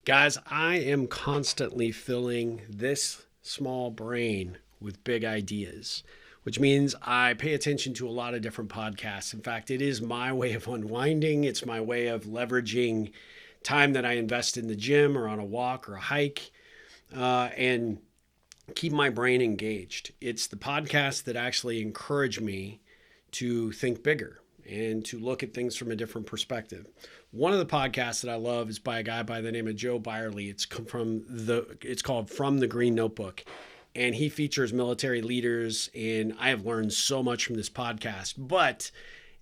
Guys, I am constantly filling this small brain with big ideas, which means I pay attention to a lot of different podcasts. In fact, it is my way of unwinding. It's my way of leveraging time that I invest in the gym or on a walk or a hike and keep my brain engaged. It's the podcasts that actually encourage me to think bigger and to look at things from a different perspective. One of the podcasts that I love is by a guy by the name of Joe Byerly. It's called From the Green Notebook, and he features military leaders, and I have learned so much from this podcast. But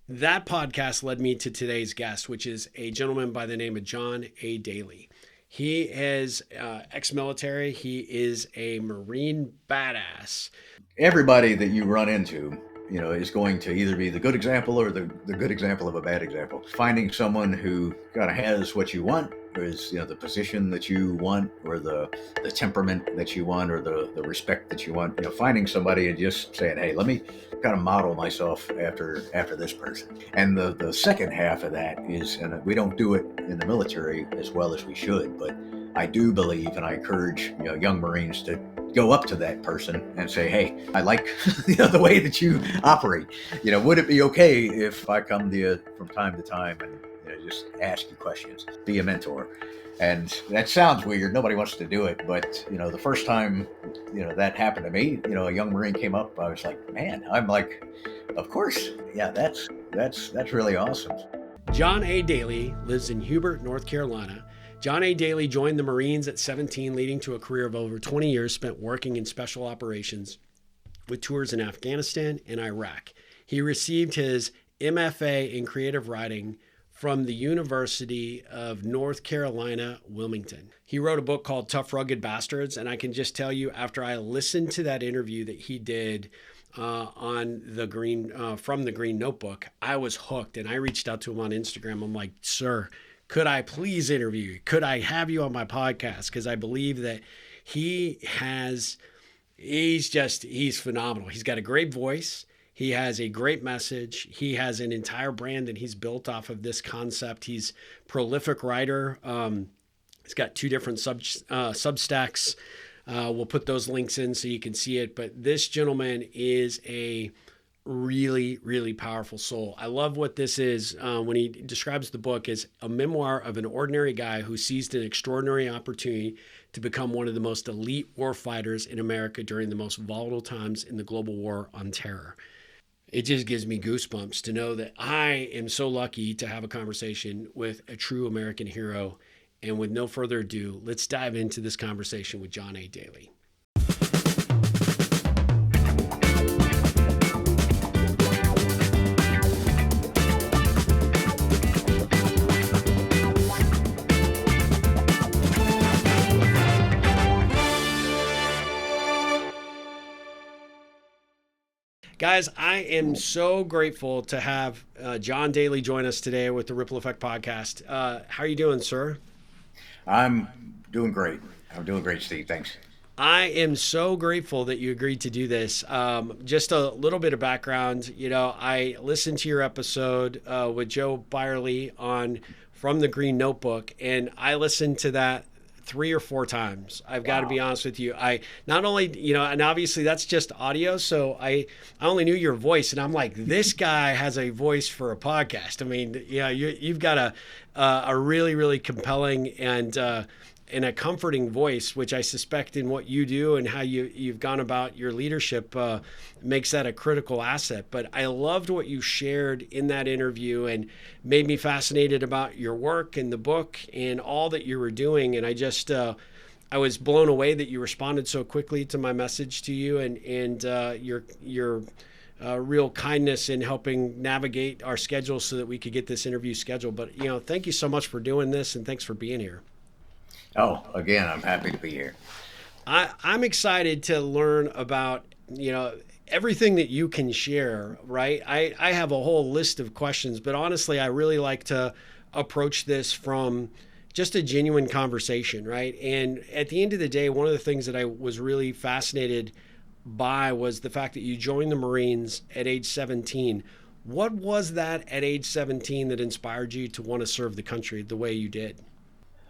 that podcast led me to today's guest, which is a gentleman by the name of John A. Dailey. He is ex-military. He is a Marine badass. Everybody that you run into, is going to either be the good example or the good example of a bad example. Finding someone who kind of has what you want, or is, the position that you want, or the temperament that you want, or the respect that you want. Finding somebody and just saying, hey, let me kind of model myself after this person. And the second half of that is, and we don't do it in the military as well as we should, but I do believe, and I encourage young Marines to go up to that person and say, hey, I like the way that you operate. Would it be okay if I come to you from time to time and just ask you questions, be a mentor? And that sounds weird. Nobody wants to do it. But, the first time, that happened to me, a young Marine came up, I was like, man, I'm like, of course. Yeah, that's really awesome. John A. Dailey lives in Hubert, North Carolina. John A. Dailey joined the Marines at 17, leading to a career of over 20 years spent working in special operations with tours in Afghanistan and Iraq. He received his MFA in creative writing from the University of North Carolina, Wilmington. He wrote a book called Tough, Rugged Bastards, and I can just tell you, after I listened to that interview that he did on the from the Green Notebook, I was hooked, and I reached out to him on Instagram. I'm like, sir, could I please interview you? Could I have you on my podcast? Because I believe that he's phenomenal. He's got a great voice. He has a great message. He has an entire brand that he's built off of this concept. He's a prolific writer. He's got 2 different Substacks. We'll put those links in so you can see it. But this gentleman is a really, really powerful soul. I love what this is when he describes the book as a memoir of an ordinary guy who seized an extraordinary opportunity to become one of the most elite war fighters in America during the most volatile times in the global war on terror. It just gives me goosebumps to know that I am so lucky to have a conversation with a true American hero. And with no further ado, let's dive into this conversation with John A. Dailey. Guys, I am so grateful to have John Dailey join us today with the Ripple Effect podcast. How are you doing, sir? I'm doing great. Steve. Thanks. I am so grateful that you agreed to do this. Just a little bit of background. I listened to your episode with Joe Byerly on From the Green Notebook, and I listened to that 3 or 4 times. I've got to be honest with you. I not only, and obviously that's just audio. So I only knew your voice, and I'm like, this guy has a voice for a podcast. I mean, you've got a really, really compelling and a comforting voice, which I suspect in what you do and how you've gone about your leadership makes that a critical asset. But I loved what you shared in that interview and made me fascinated about your work and the book and all that you were doing. And I was blown away that you responded so quickly to my message to you and your real kindness in helping navigate our schedule so that we could get this interview scheduled. But, thank you so much for doing this, and thanks for being here. Oh, again, I'm happy to be here. I'm excited to learn about, everything that you can share, right? I have a whole list of questions, but honestly, I really like to approach this from just a genuine conversation, right? And at the end of the day, one of the things that I was really fascinated by was the fact that you joined the Marines at age 17. What was that at age 17 that inspired you to want to serve the country the way you did?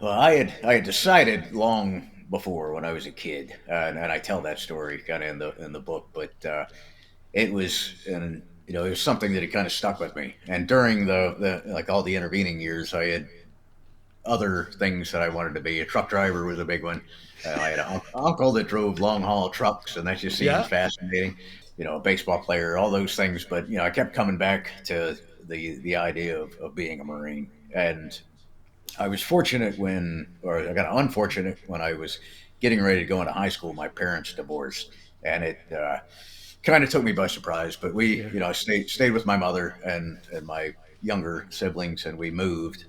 Well, I had decided long before when I was a kid, and I tell that story kind of in the book, but it was and it was something that had kind of stuck with me. And during the like all the intervening years, I had other things that I wanted to be. A truck driver was a big one. I had an uncle that drove long haul trucks, and that just seemed Yeah. fascinating. A baseball player, all those things. But I kept coming back to the idea of being a Marine. And I was fortunate or I got unfortunate when I was getting ready to go into high school. My parents divorced, and it kind of took me by surprise. But Yeah. I stayed with my mother and my younger siblings, and we moved.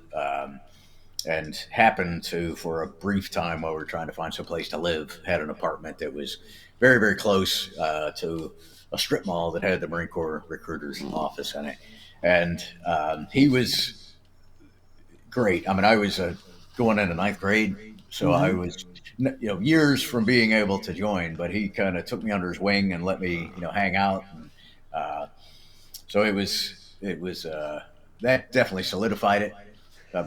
And happened to, for a brief time while we were trying to find some place to live, had an apartment that was very, very close to a strip mall that had the Marine Corps recruiter's office in it. And he was great. I mean, I was going into ninth grade, so I Hmm. was years from being able to join, but he kind of took me under his wing and let me hang out, and uh, so it was that definitely solidified it.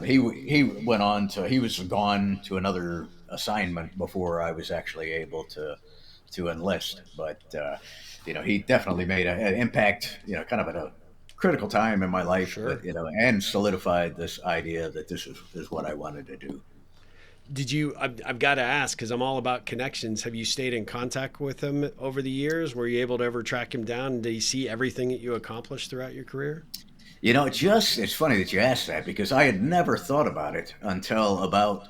He went on to he was gone to another assignment before I was actually able to enlist, but he definitely made an impact, kind of at a critical time in my life, but Sure. and solidified this idea that this is what I wanted to do. Did you? I've got to ask because I'm all about connections. Have you stayed in contact with him over the years? Were you able to ever track him down? Did he see everything that you accomplished throughout your career? It's funny that you asked that because I had never thought about it until about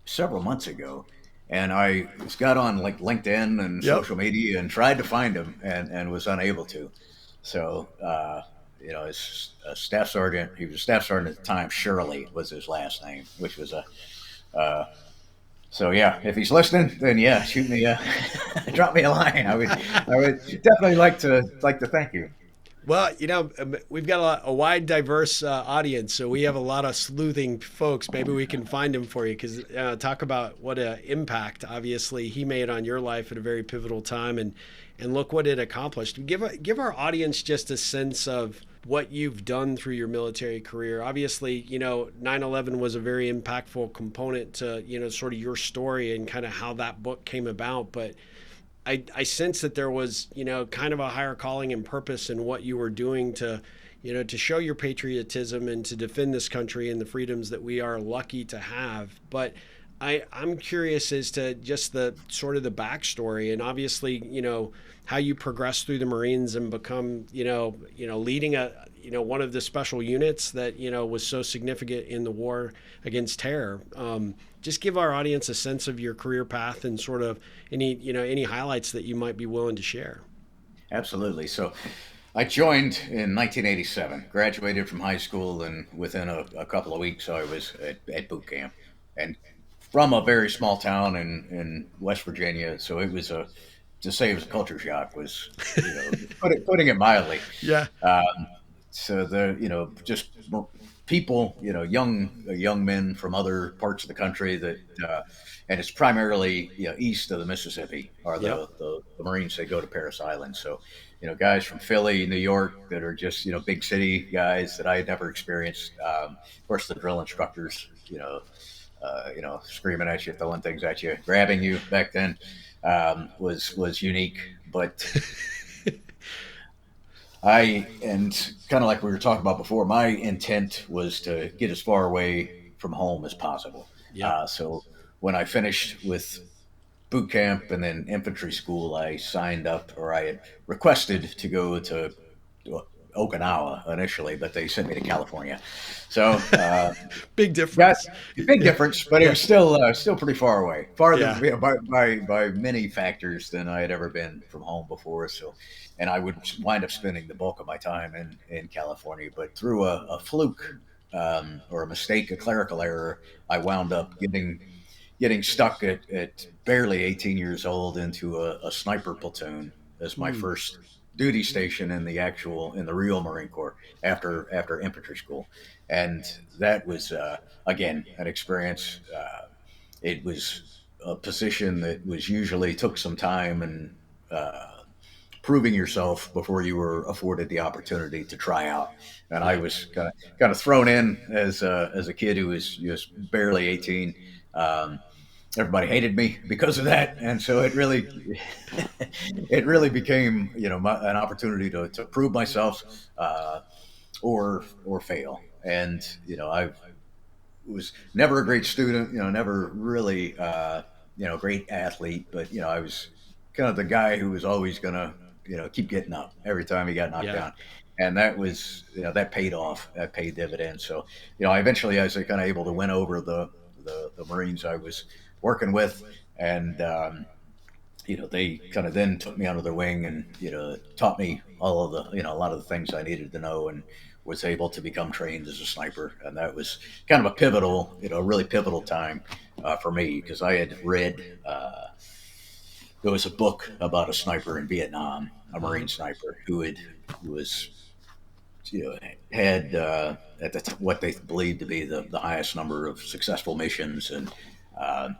several months ago, and I got on like LinkedIn and Yep. social media and tried to find him and was unable to. So, as a staff sergeant, he was a staff sergeant at the time. Shirley was his last name, which was a. Uh, so yeah, if he's listening, then yeah, shoot me, drop me a line. I would definitely like to thank you. Well, we've got a wide, diverse audience, so we have a lot of sleuthing folks. Maybe we can find him for you because talk about what an impact, obviously, he made on your life at a very pivotal time, and look what it accomplished. Give our audience just a sense of what you've done through your military career. Obviously, 9/11 was a very impactful component to sort of your story and kind of how that book came about, but I sense that there was, kind of a higher calling and purpose in what you were doing to, to show your patriotism and to defend this country and the freedoms that we are lucky to have. But I'm curious as to just the sort of the backstory and obviously, how you progressed through the Marines and become, leading one of the special units that, was so significant in the war against terror. Just give our audience a sense of your career path and sort of any highlights that you might be willing to share. Absolutely. So I joined in 1987, graduated from high school, and within a couple of weeks, I was at boot camp, and from a very small town in West Virginia. So it was to say it was a culture shock was, putting it mildly. Yeah. So just people, young men from other parts of the country and it's primarily east of the Mississippi are Yep. the Marines that go to Paris Island. So guys from Philly, New York that are just big city guys that I had never experienced. Of course, the drill instructors, screaming at you, throwing things at you, grabbing you back then was unique, but and kind of like we were talking about before, my intent was to get as far away from home as possible. Yep. So when I finished with boot camp and then infantry school, I signed up or I had requested to go to Okinawa initially, but they sent me to California. So Big got difference. a big difference, but it Yeah. was still pretty far away, farther Yeah. by many factors than I had ever been from home before. So, and I would wind up spending the bulk of my time in California, but through a fluke or a mistake, a clerical error, I wound up getting stuck at barely 18 years old into a sniper platoon as my Hmm. first duty station in the real Marine Corps after infantry school, and that was again an experience. It was a position that was usually took some time and proving yourself before you were afforded the opportunity to try out. And I Yeah. was kind of thrown in as a kid who was just barely 18. Um, Everybody hated me because of that, and so it really it really became an opportunity to prove myself, or fail. And I was never a great student, never really great athlete, but I was kind of the guy who was always gonna keep getting up every time he got knocked Yeah. down. And that was that paid off, that paid dividends. So I eventually, I was kind of able to win over the Marines I was working with. And they kind of then took me under their wing and taught me all of the a lot of the things I needed to know, and was able to become trained as a sniper. And that was kind of a pivotal, really pivotal time for me, because I had read there was a book about a sniper in Vietnam, a Uh-huh. Marine sniper who was had at what they believed to be the highest number of successful missions. And uh,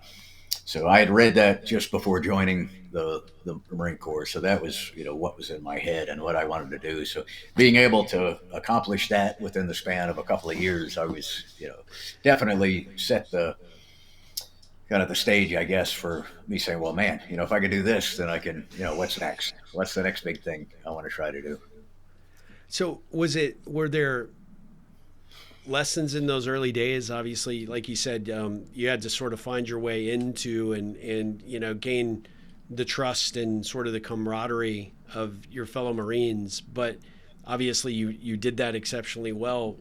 so I had read that just before joining the Marine Corps. So that was, what was in my head and what I wanted to do. So being able to accomplish that within the span of a couple of years, I was, definitely set the kind of the stage, I guess, for me saying, well, man, if I could do this, then I can, what's next? What's the next big thing I want to try to do? So were there lessons in those early days? Obviously, like you said, you had to sort of find your way into and gain the trust and sort of the camaraderie of your fellow Marines. But obviously, you did that exceptionally well.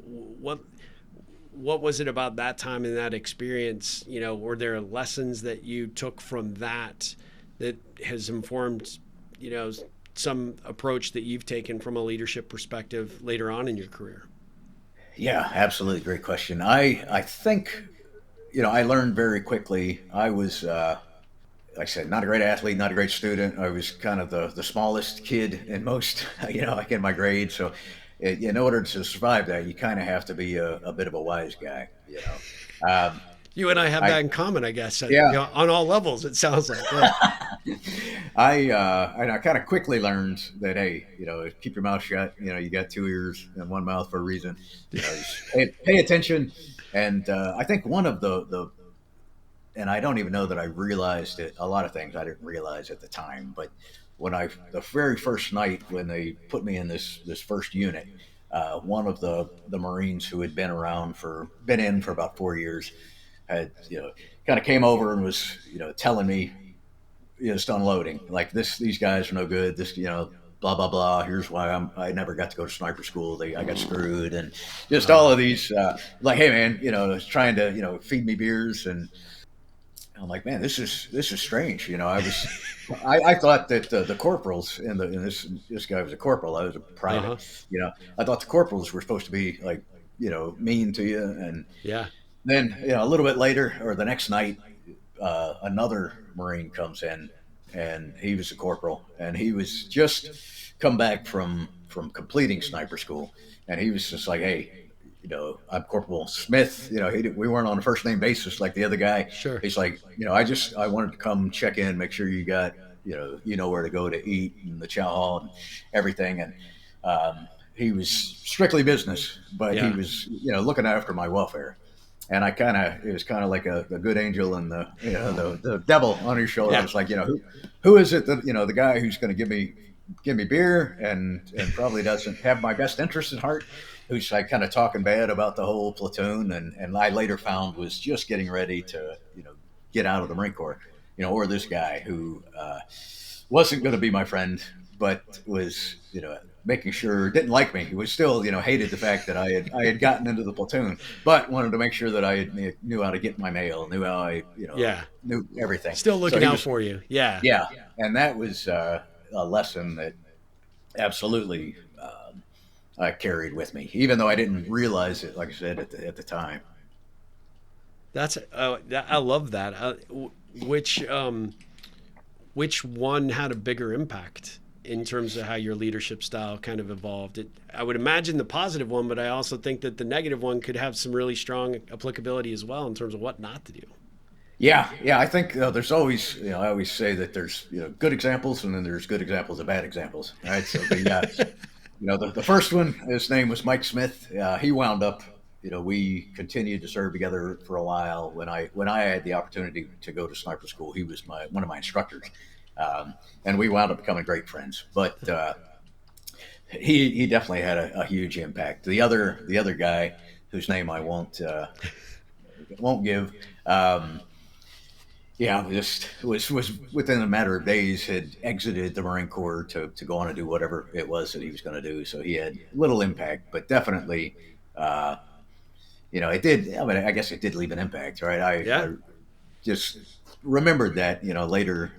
What was it about that time and that experience? Were there lessons that you took from that has informed, some approach that you've taken from a leadership perspective later on in your career? Yeah, absolutely. Great question. I think, I learned very quickly. I was, like I said, not a great athlete, not a great student. I was kind of the smallest kid in most, like in my grade. So in order to survive that, you kind of have to be a bit of a wise guy. Um, You and I have I, that in common, I guess. yeah, On all levels, it sounds like. Yeah. I kind of quickly learned that, hey, keep your mouth shut. You got two ears and one mouth for a reason. Just pay attention. And I think one of the and I don't even know that I realized it. A lot of things I didn't realize at the time, but the very first night when they put me in this first unit, one of the Marines who had been in for about 4 years had kind of came over and was telling me, just unloading like these guys are no good, this blah blah blah, here's why I never got to go to sniper school, I got screwed, and just all of these, like, hey man, trying to feed me beers. And I'm like, man, this is strange. I thought that the corporals in this guy was a corporal, I was a private. Uh-huh. I thought the corporals were supposed to be like mean to you. And Yeah. then a little bit later, or the next night, another Marine comes in, and he was a corporal, and he was just come back from completing sniper school, and he was just like, hey, I'm Corporal Smith. We weren't on a first name basis like the other guy. Sure. He's like, I wanted to come check in, make sure you got, where to go to eat and the chow hall and everything. And he was strictly business, but he Yeah. was, looking after my welfare. And it was kind of like a good angel and the devil on his shoulder. I Yeah. was like, who is it that, the guy who's going to give me beer and probably doesn't have my best interest at heart, who's like kind of talking bad about the whole platoon, and I later found was just getting ready to get out of the Marine Corps, or this guy who wasn't going to be my friend, but was making sure, didn't like me. He was still hated the fact that I had gotten into the platoon, but wanted to make sure that knew how to get my mail, knew how I Yeah. knew everything. Still So looking he out was, for you. Yeah. yeah, and that was a lesson that absolutely I carried with me, even though I didn't realize it, like I said, at the time. That's I love that. Which one had a bigger impact in terms of how your leadership style kind of evolved? I would imagine the positive one, but I also think that the negative one could have some really strong applicability as well in terms of what not to do. Yeah. I think there's always, I always say that there's, good examples, and then there's good examples of bad examples. All right. So the first one, his name was Mike Smith. He wound up, we continued to serve together for a while. When I had the opportunity to go to sniper school, he was one of my instructors, and we wound up becoming great friends. But he definitely had a huge impact. The other guy, whose name I won't give. Yeah, just was within a matter of days had exited the Marine Corps to go on and do whatever it was that he was going to do. So he had little impact, but definitely, uh, it did. I mean, I guess it did leave an impact, right? I Yeah. just remembered that, later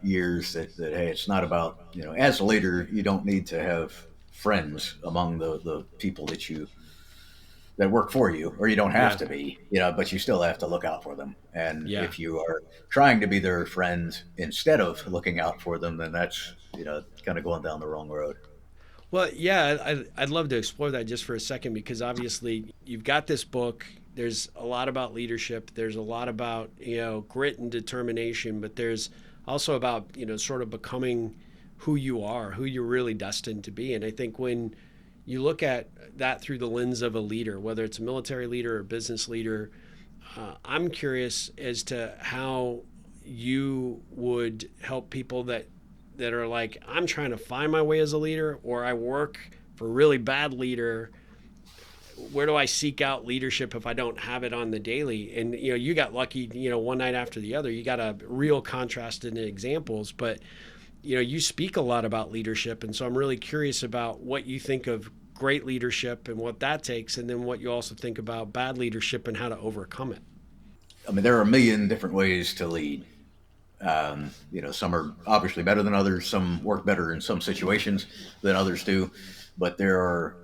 years that hey, it's not about, as a leader, you don't need to have friends among the people that work for you, or you don't have Yeah. to be, but you still have to look out for them. And Yeah. if you are trying to be their friend instead of looking out for them, then that's, kind of going down the wrong road. Well, yeah, I'd love to explore that just for a second, because obviously you've got this book. There's a lot about leadership. There's a lot about, grit and determination, but there's also about, sort of becoming who you are, who you're really destined to be. And I think when you look at that through the lens of a leader, whether it's a military leader or a business leader, I'm curious as to how you would help people that are like, I'm trying to find my way as a leader, or I work for a really bad leader. Where do I seek out leadership if I don't have it on the daily? And you got lucky, one night after the other. You got a real contrast in examples, but you speak a lot about leadership, and so I'm really curious about what you think of great leadership and what that takes, and then what you also think about bad leadership and how to overcome it. I mean, there are a million different ways to lead. Some are obviously better than others. Some work better in some situations than others do. But there are,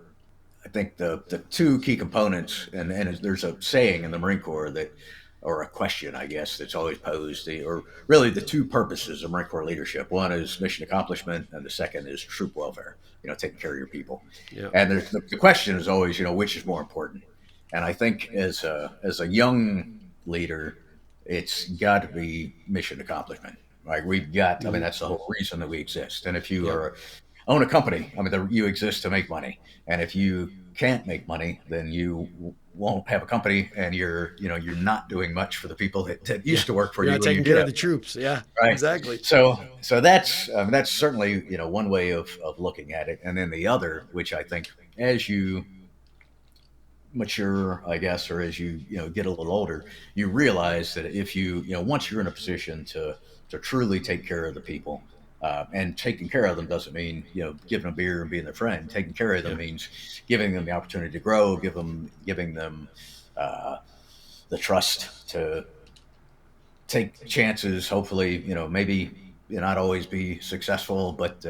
I think, the two key components, and there's a saying in the Marine Corps that, or a question, I guess, that's always posed, or really the two purposes of Marine Corps leadership. One is mission accomplishment, and the second is troop welfare, taking care of your people. Yeah. And the question is always, which is more important? And I think as a young leader, it's got to be mission accomplishment. Right? We've got. I mean, Mm-hmm. that's the whole reason that we exist. And if you Yep. own a company, I mean, you exist to make money. And if you can't make money, then you won't have a company, and you're not doing much for the people that Yeah. used to work for You're you not when you taking did care of have the troops. Yeah. right. Exactly. So that's certainly one way of looking at it, and then the other, which I think as you mature, I guess, or as you get a little older, you realize that if once you're in a position to truly take care of the people, and taking care of them doesn't mean giving them beer and being their friend. Taking care of them Yeah. means giving them the opportunity to grow, giving them uh, the trust to take chances. Hopefully, maybe not always be successful, but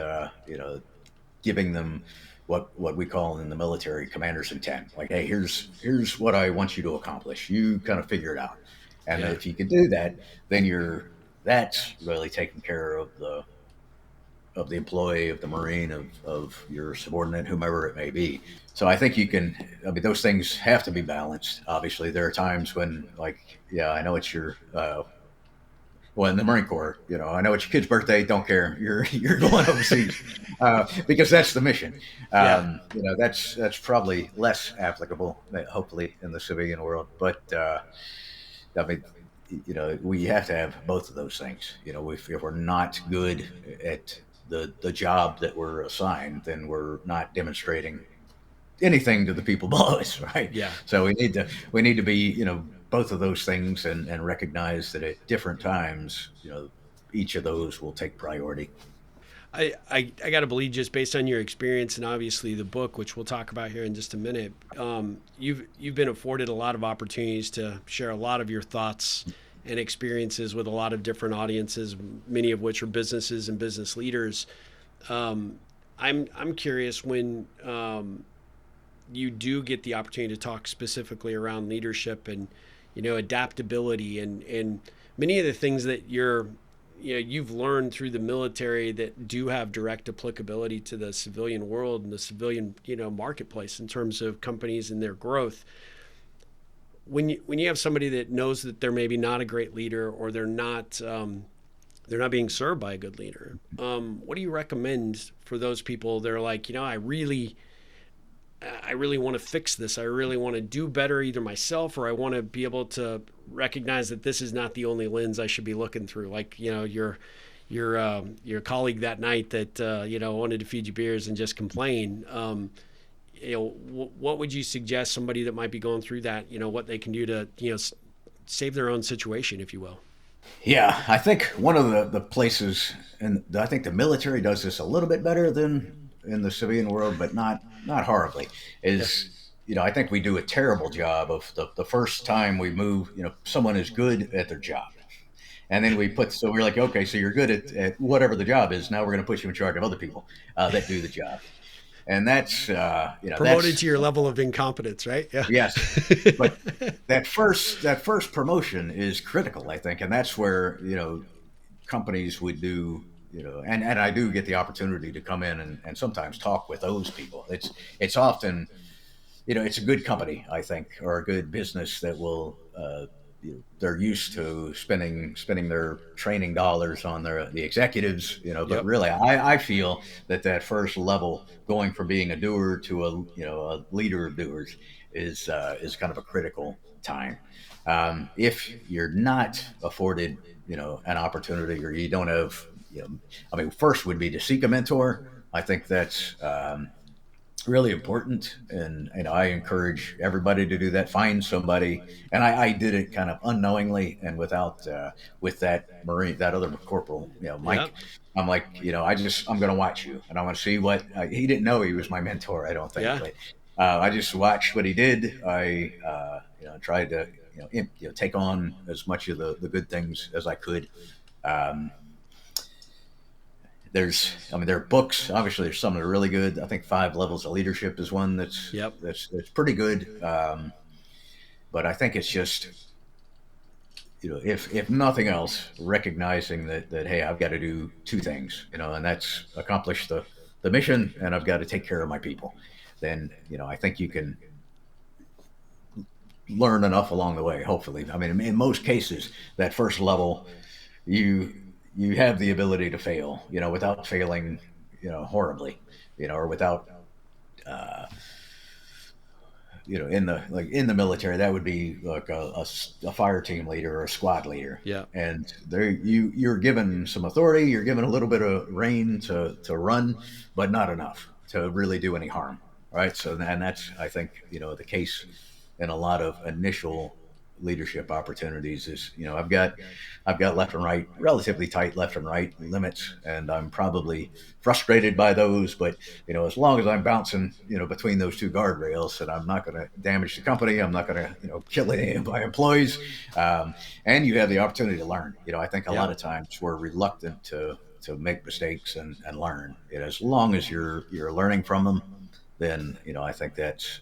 giving them what we call in the military commander's intent. Like, hey, here's what I want you to accomplish. You kind of figure it out, and Yeah. if you can do that, then that's really taking care of the employee, of the Marine, of your subordinate, whomever it may be. So I think you can. I mean, those things have to be balanced. Obviously, there are times when, like, yeah, I know it's your well, in the Marine Corps, I know it's your kid's birthday. Don't care. You're going overseas because that's the mission. Yeah. That's probably less applicable, hopefully, in the civilian world. But I mean, we have to have both of those things. If we're not good at the job that we're assigned, then we're not demonstrating anything to the people below us, right? Yeah. So we need to be, both of those things, and recognize that at different times, each of those will take priority. I got to believe, just based on your experience and obviously the book, which we'll talk about here in just a minute, you've been afforded a lot of opportunities to share a lot of your thoughts and experiences with a lot of different audiences, many of which are businesses and business leaders. Um, I'm curious, when you do get the opportunity to talk specifically around leadership and adaptability and many of the things that you've learned through the military that do have direct applicability to the civilian world and the civilian marketplace in terms of companies and their growth. when you have somebody that knows that they're maybe not a great leader, or they're not being served by a good leader, what do you recommend for those people? They're like, I really want to fix this. I really want to do better, either myself, or I want to be able to recognize that this is not the only lens I should be looking through. Like, your colleague that night that wanted to feed you beers and just complain. What would you suggest somebody that might be going through that? What they can do to save their own situation, if you will. Yeah, I think one of the places, and I think the military does this a little bit better than in the civilian world, but not horribly, Yeah. is, I think we do a terrible job of the first time we move, someone is good at their job. And then so we're like, okay, so you're good at whatever the job is. Now we're going to put you in charge of other people that do the job. And that's, Promoted to your level of incompetence, right? Yeah. yes. But that first promotion is critical, I think. And that's where, companies would do, and I do get the opportunity to come in and sometimes talk with those people. It's often, it's a good company, I think, or a good business that will, they're used to spending their training dollars on the executives, but Yep. really I feel that first level, going from being a doer to a leader of doers, is kind of a critical time. If you're not afforded, an opportunity, or you don't have, first would be to seek a mentor. I think that's, really important, and I encourage everybody to do that. Find somebody, and I did it kind of unknowingly and without with that Marine, that other corporal, Mike. Yep. I'm like, I'm going to watch you, and I want to see what he didn't know he was my mentor, I don't think, Yeah. but I just watched what he did. I tried to take on as much of the good things as I could. Um, there are books. Obviously, there's some that are really good. I think Five Levels of Leadership is one that's Yep. that's pretty good. But I think it's just, if nothing else, recognizing that hey, I've got to do two things, and that's accomplish the mission, and I've got to take care of my people. Then I think you can learn enough along the way. Hopefully, in most cases, that first level, you have the ability to fail, without failing, horribly, or without, uh, in the military, that would be like a fire team leader or a squad leader. Yeah. And there you're given some authority, you're given a little bit of rein to run, but not enough to really do any harm. Right. So, and that's, I think, the case in a lot of initial leadership opportunities is, I've got left and right, relatively tight left and right limits, and I'm probably frustrated by those, but as long as I'm bouncing between those two guardrails, and I'm not going to damage the company, I'm not going to kill any of my employees, and you have the opportunity to learn. I think a lot of times we're reluctant to make mistakes and learn. As long as you're learning from them, then I think that's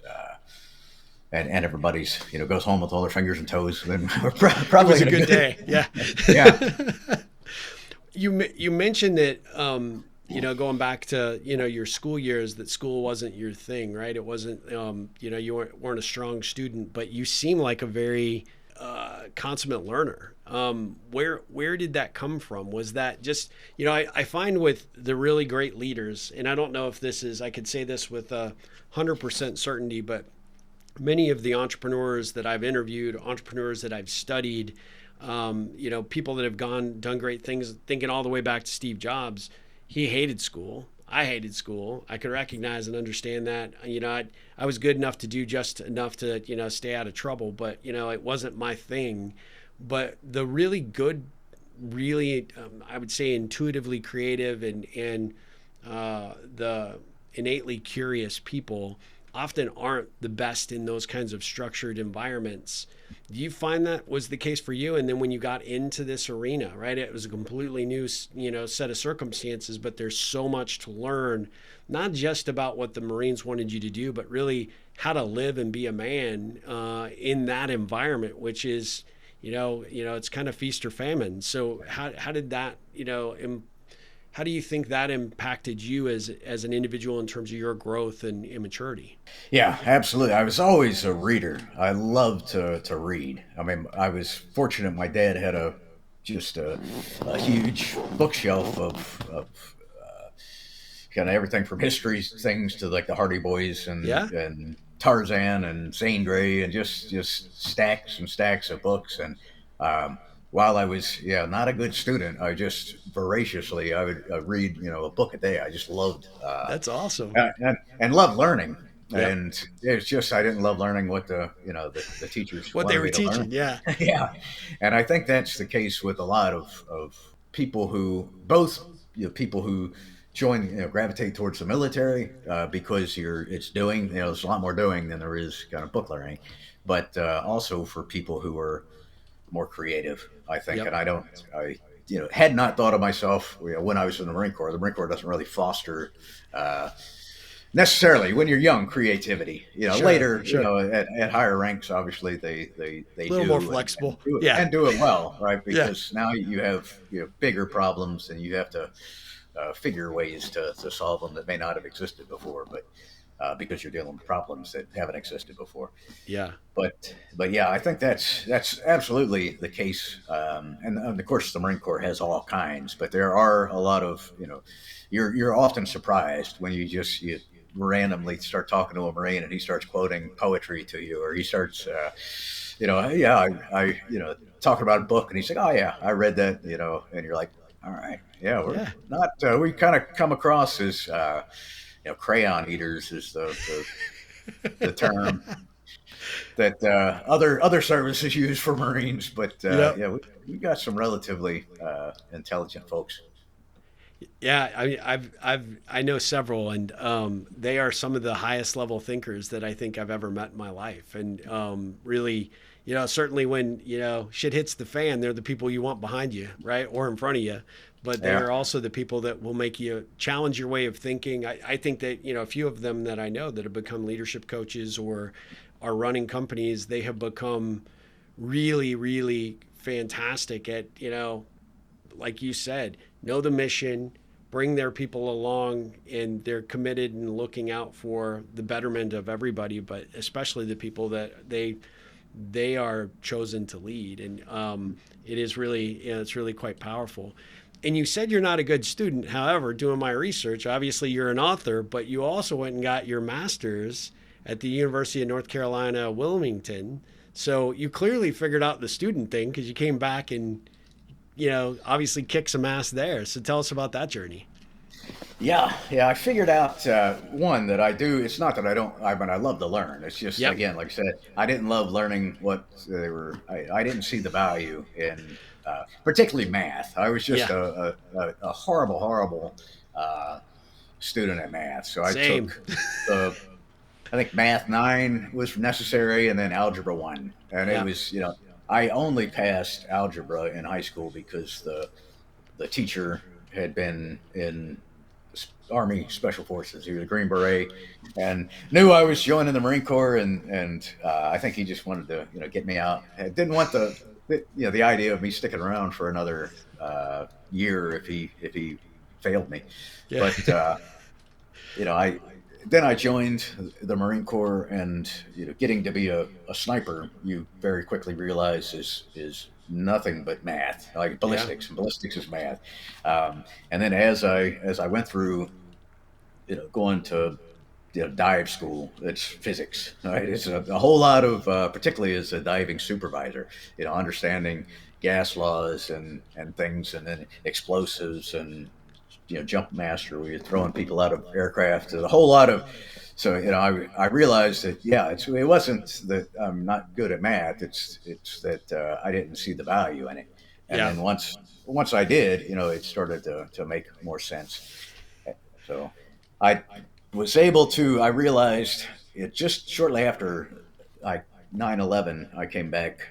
and everybody's goes home with all their fingers and toes, then we're probably It was a good day. Yeah. Yeah. You mentioned that going back to your school years, that school wasn't your thing, right? It wasn't you weren't a strong student, but you seem like a very consummate learner. Where did that come from? Was that just I find with the really great leaders, and I don't know if I could say this with 100% certainty, but many of the entrepreneurs that I've interviewed, entrepreneurs that I've studied, people that have done great things, thinking all the way back to Steve Jobs. He hated school. I hated school. I could recognize and understand that. I was good enough to do just enough to, stay out of trouble, but, it wasn't my thing. But the really good, really, I would say intuitively creative and the innately curious people often aren't the best in those kinds of structured environments. Do you find that was the case for you? And then when you got into this arena, right, it was a completely new, set of circumstances, but there's so much to learn, not just about what the Marines wanted you to do, but really how to live and be a man in that environment, which is, it's kind of feast or famine. So how did that, how do you think that impacted you as an individual in terms of your growth and immaturity? Yeah, absolutely. I was always a reader. I loved to read. I mean, I was fortunate. My dad had a huge bookshelf of kind of everything from history things to like the Hardy Boys Yeah, and Tarzan and Zane Grey and just stacks and stacks of books. And um, while I was not a good student, I just voraciously I would read a book a day. I just loved that's awesome. and loved learning. Yep. And it's just I didn't love learning what the teachers What they wanted were me to learn. teaching. Yeah. Yeah, and I think that's the case with a lot of people who both people who join gravitate towards the military because it's doing there's a lot more doing than there is kind of book learning, but also for people who are more creative, I think. Yep. And I had not thought of myself when I was in the Marine Corps. The Marine Corps doesn't really foster uh, necessarily when you're young creativity. Sure. Later, Sure. at higher ranks, obviously they A little more do flexible. do it Yeah. and do it well, right? Yeah. Because now you have bigger problems and you have to figure ways to solve them that may not have existed before, but because you're dealing with problems that haven't existed before. Yeah. But yeah, I think that's absolutely the case. And of course, the Marine Corps has all kinds, but there are a lot of you're often surprised when you randomly start talking to a Marine and he starts quoting poetry to you, or he starts yeah, I talking about a book and he's like, oh yeah, I read that, and you're like, all right, yeah, we're Yeah. not we kind of come across as crayon eaters is the term that other services use for Marines. But Yep. yeah, we got some relatively intelligent folks. Yeah, I know several, and they are some of the highest level thinkers that I think I've ever met in my life. And really, certainly when shit hits the fan, they're the people you want behind you, right, or in front of you. But they Yeah, are also the people that will make you challenge your way of thinking. I think that a few of them that I know that have become leadership coaches or are running companies, they have become really, really fantastic at like you said, know the mission, bring their people along, and they're committed and looking out for the betterment of everybody, but especially the people that they are chosen to lead. And it is really, it's really quite powerful. And you said you're not a good student. However, doing my research, obviously you're an author, but you also went and got your master's at the University of North Carolina, Wilmington. So you clearly figured out the student thing because you came back and obviously kick some ass there. So tell us about that journey. yeah. I figured out one that I do. It's not that I don't. I mean, I love to learn. It's just Yep. again, like I said, I didn't love learning what they were. I didn't see the value in particularly math. I was just Yeah. a horrible uh, student at math. So I Same. took the I think Math 9 was necessary, and then Algebra 1. And it Yeah. was, I only passed algebra in high school because the teacher had been in Army Special Forces. He was a Green Beret, and knew I was joining the Marine Corps, and I think he just wanted to, get me out. I didn't want the idea of me sticking around for another year if he failed me. Yeah. But I then I joined the Marine Corps, and getting to be a sniper, you very quickly realize is nothing but math, like Yeah. ballistics, and ballistics is math. And then as I went through, going to dive school, it's physics, right? It's a whole lot of, particularly as a diving supervisor, understanding gas laws and things, and then explosives and jump master where you're throwing people out of aircraft. There's a whole lot of so I realized that it wasn't that I'm not good at math. It's that I didn't see the value in it. And Yeah. then once I did, it started to make more sense. So I was able to. I realized it just shortly after I 9/11. I came back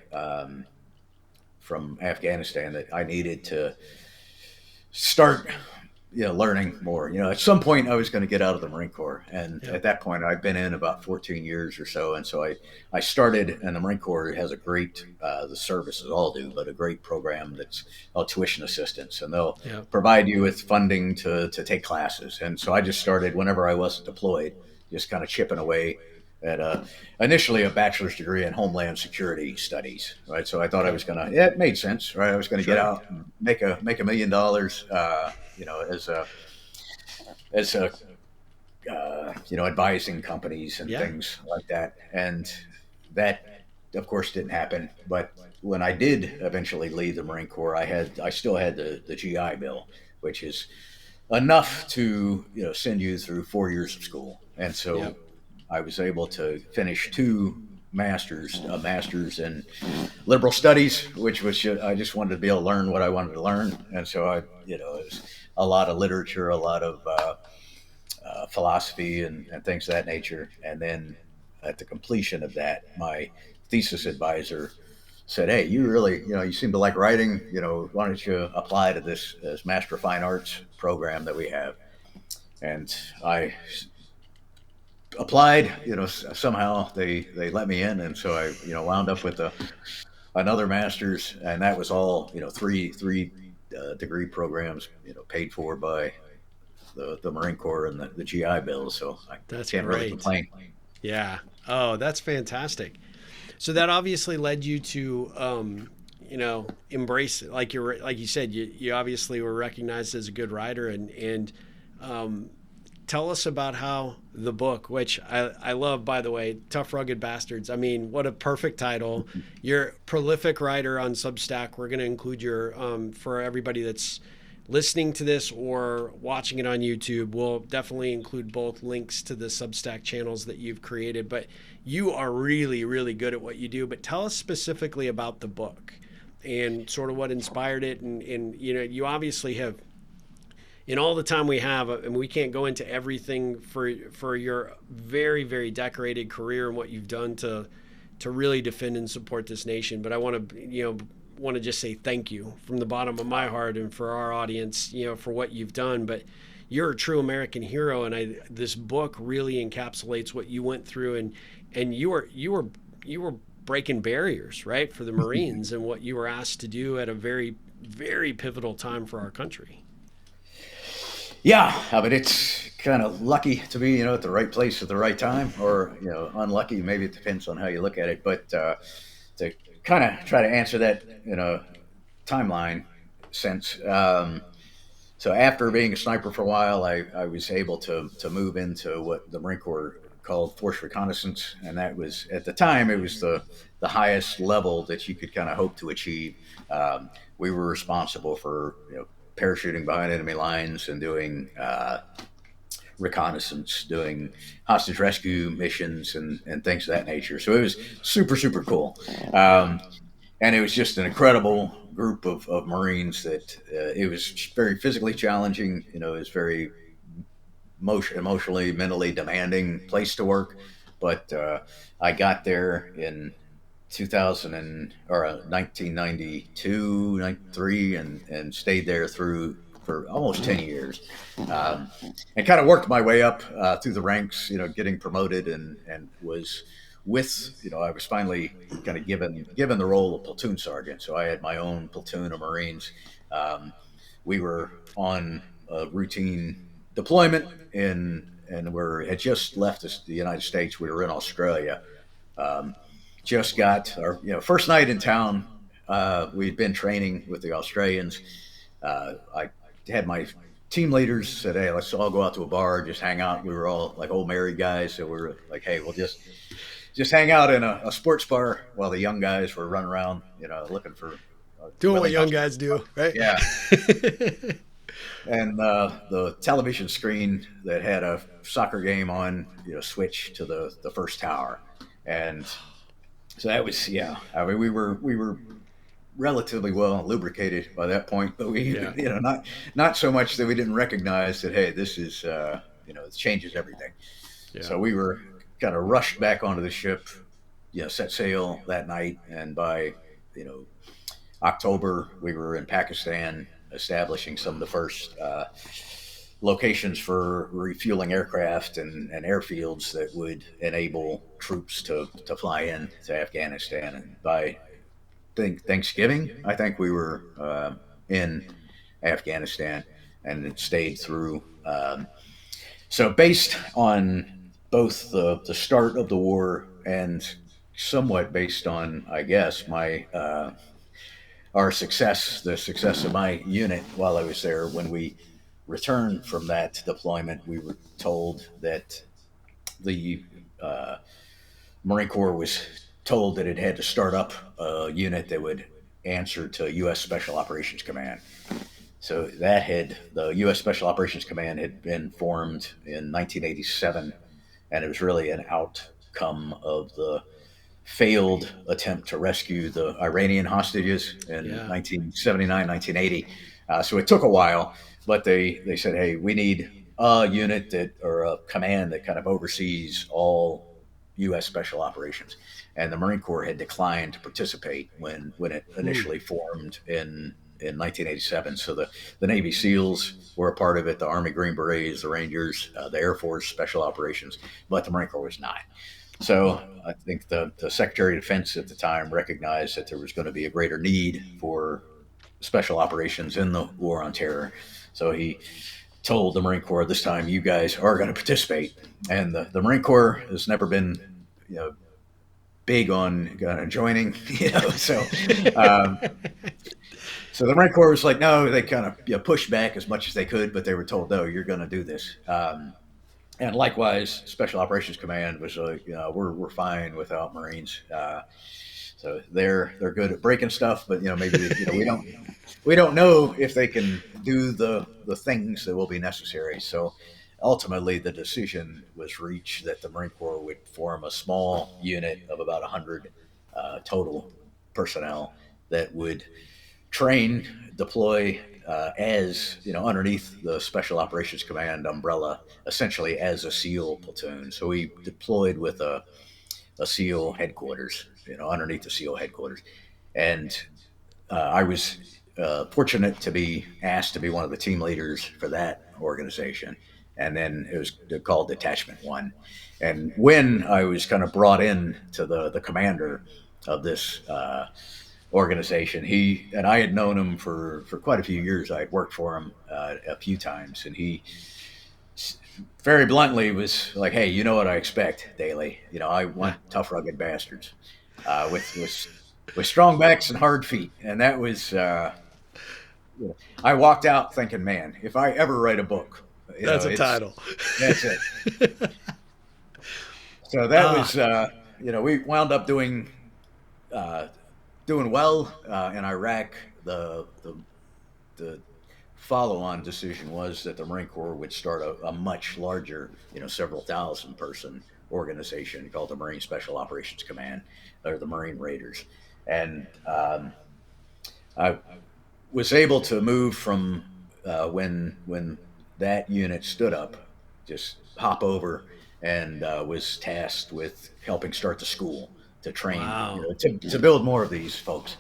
from Afghanistan that I needed to start learning more. At some point I was going to get out of the Marine Corps, and Yeah. at that point I'd been in about 14 years or so, and so I started, and the Marine Corps has a great the services all do, but a great program that's tuition assistance, and they'll Yeah. provide you with funding to take classes. And so I just started whenever I wasn't deployed, just kind of chipping away at initially a bachelor's degree in Homeland Security Studies, right? So I thought I Okay. was gonna, yeah, it made sense, right? I was going to get Sure. out and make $1 million, as a advising companies and Yeah. things like that. And that, of course, didn't happen. But when I did eventually leave the Marine Corps, I still had the GI Bill, which is enough to send you through 4 years of school. And Yeah. so I was able to finish two masters, a master's in liberal studies, which was I just wanted to be able to learn what I wanted to learn. And so it was a lot of literature, a lot of philosophy and things of that nature. And then at the completion of that, my thesis advisor said, "Hey, you really, you seem to like writing. Why don't you apply to this Master of Fine Arts program that we have?" And I applied. Somehow they let me in, and so I wound up with another master's, and that was all three degree programs paid for by the Marine Corps and the GI Bill, so I That's can't really great. complain. Yeah. Oh, that's fantastic. So that obviously led you to, embrace it. Like you said, you obviously were recognized as a good writer, and um, tell us about how the book, which I love, by the way, Tough Rugged Bastards. I mean, what a perfect title. You're a prolific writer on Substack. We're going to include your, for everybody that's listening to this or watching it on YouTube, we'll definitely include both links to the Substack channels that you've created. But you are really, really good at what you do. But tell us specifically about the book and sort of what inspired it. And you obviously have, in all the time we have, and we can't go into everything for your very, very decorated career and what you've done to really defend and support this nation. But I want to just say thank you from the bottom of my heart and for our audience, for what you've done. But you're a true American hero, and this book really encapsulates what you went through, and you were breaking barriers, right, for the Marines and what you were asked to do at a very, very pivotal time for our country. Yeah, I mean, it's kind of lucky to be at the right place at the right time, or unlucky. Maybe it depends on how you look at it. But to kind of try to answer that in a timeline sense. So after being a sniper for a while, I was able to move into what the Marine Corps called force reconnaissance, and that was, at the time, it was the highest level that you could kind of hope to achieve. We were responsible for parachuting behind enemy lines and doing reconnaissance, doing hostage rescue missions and things of that nature. So it was super, super cool. Um, and it was just an incredible group of Marines that it was very physically challenging. It was very emotionally, mentally demanding place to work. But I got there in 2000 or 1992, 93, and stayed there for almost 10 years, and kind of worked my way up through the ranks, getting promoted, and was I was finally kind of given the role of platoon sergeant. So I had my own platoon of Marines. We were on a routine deployment and had just left the United States. We were in Australia. Um, just got our first night in town. We'd been training with the Australians. I had my team leaders said, "Hey, let's all go out to a bar, just hang out." We were all like old married guys, so we were like, "Hey, we'll just hang out in a sports bar," while the young guys were running around, looking for Doing what willing young husbands. guys do, right? Yeah. And the television screen that had a soccer game on, switched to the first tower, and so that was, yeah. I mean, we were relatively well lubricated by that point, but we Yeah. not so much that we didn't recognize that, hey, this is it changes everything. Yeah. So we were kind of rushed back onto the ship, set sail that night, and by you know October we were in Pakistan, establishing some of the first locations for refueling aircraft and airfields that would enable troops to fly in to Afghanistan. And by Thanksgiving, I think we were in Afghanistan and it stayed through. So, based on both the start of the war and somewhat based on, I guess, my our success, the success of my unit while I was there, when we returned from that deployment, we were told that the uh, Marine Corps was told that it had to start up a unit that would answer to U.S. Special Operations Command. So the U.S. Special Operations Command had been formed in 1987, and it was really an outcome of the failed attempt to rescue the Iranian hostages in Yeah. 1979, 1980. So it took a while, but they said, hey, we need a unit that or a command that kind of oversees all U.S. special operations. And the Marine Corps had declined to participate when it Hmm. initially formed in 1987. So the Navy SEALs were a part of it, the Army Green Berets, the Rangers, the Air Force Special Operations, but the Marine Corps was not. So Huh. I think the Secretary of Defense at the time recognized that there was going to be a greater need for special operations in the war on terror. So he told the Marine Corps, this time you guys are going to participate. And the Marine Corps has never been, you know, big on joining, um, so the Marine Corps was like, no, they kind of pushed back as much as they could, but they were told, no, you're going to do this. And likewise, Special Operations Command was like, we're fine without Marines. So they're good at breaking stuff, but maybe we don't know if they can do the things that will be necessary. So ultimately, the decision was reached that the Marine Corps would form a small unit of about 100 total personnel that would train, deploy as underneath the Special Operations Command umbrella, essentially as a SEAL platoon. So we deployed with a SEAL headquarters, underneath the SEAL headquarters, and I was fortunate to be asked to be one of the team leaders for that organization. And then it was called Detachment One. And when I was kind of brought in to the commander of this organization, he and I had known him for quite a few years. I had worked for him a few times, and he very bluntly was like, "Hey, you know what I expect, Dailey. I Yeah. want tough, rugged bastards with strong backs and hard feet." And that was I walked out thinking, man, if I ever write a book, That's a it's title. that's it. So that Ah, was we wound up uh, doing well in Iraq. The follow-on decision was that the Marine Corps would start a much larger, several thousand person organization called the Marine Special Operations Command, or the Marine Raiders, and I was able to move from when that unit stood up, just hop over and was tasked with helping start the school to train, wow. to build more of these folks.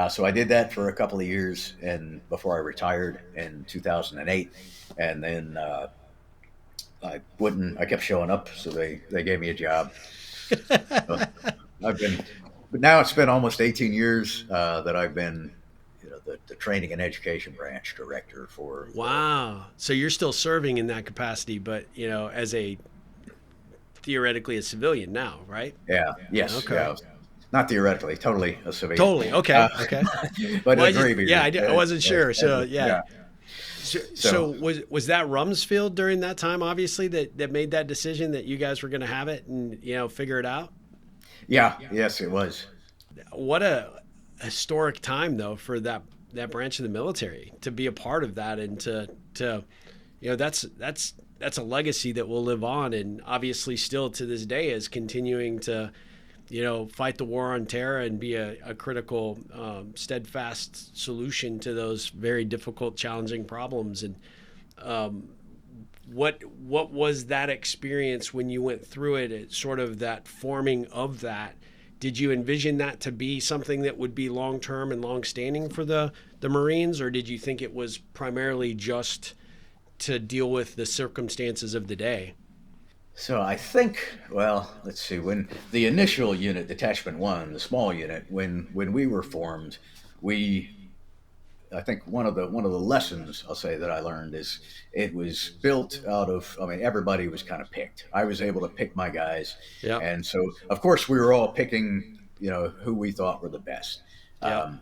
So I did that for a couple of years, and before I retired in 2008, and then I wouldn't. I kept showing up, so they gave me a job. So I've been, but now it's been almost 18 years that I've been, the training and education branch director for the. Wow. So you're still serving in that capacity, but as a theoretically a civilian now, right? Yeah, yes, Okay. yeah, not theoretically, totally a civilian, Totally. Okay. uh, Okay. but Well, a I just yeah, graybeard. I wasn't sure. So Yeah. yeah. So So was that Rumsfeld during that time, obviously, that made that decision that you guys were going to have it and figure it out? yeah, yes, it was. What a historic time though for that branch of the military to be a part of that and to that's a legacy that will live on and obviously still to this day is continuing to fight the war on terror and be a critical, steadfast solution to those very difficult, challenging problems. And what was that experience when you went through it? It's sort of that forming of that. Did you envision that to be something that would be long term and long standing for the Marines, or did you think it was primarily just to deal with the circumstances of the day? So I think, well, let's see. When the initial unit, Detachment One, the small unit, when we were formed, we I think one of the lessons I'll say that I learned is it was built out of. I mean, everybody was kind of picked. I was able to pick my guys, Yep. and so of course we were all picking, who we thought were the best, Yep.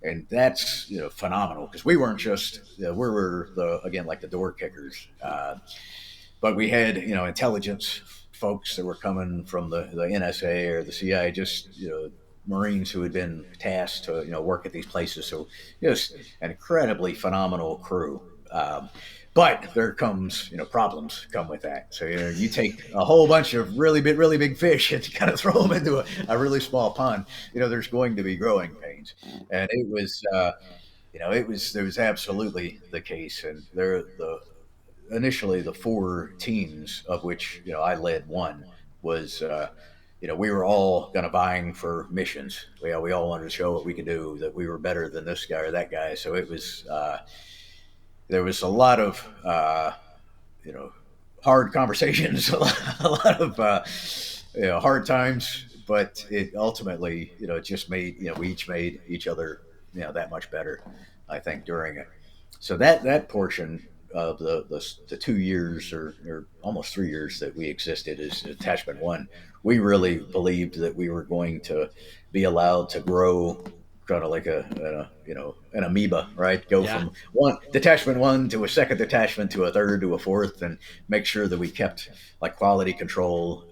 and that's phenomenal because we weren't just we were the again like the door kickers, but we had intelligence folks that were coming from the NSA or the CIA, just Marines who had been tasked to work at these places. So just an incredibly phenomenal crew. But there comes problems come with that. So you take a whole bunch of really big fish and kind of throw them into a really small pond. There's going to be growing pains, and it was. It was absolutely the case, and there the initially the four teams of which I led one was we were all kind of vying for missions. We all wanted to show what we could do, that we were better than this guy or that guy. So it was there was a lot of you know hard conversations, a lot of hard times, but it ultimately it just made we each made each other that much better. I think during it. So that portion of the 2 years or almost 3 years that we existed as Attachment One, we really believed that we were going to be allowed to grow, kind of like an amoeba, right? Go Yeah. from one Detachment One to a second detachment to a third to a fourth, and make sure that we kept like quality control.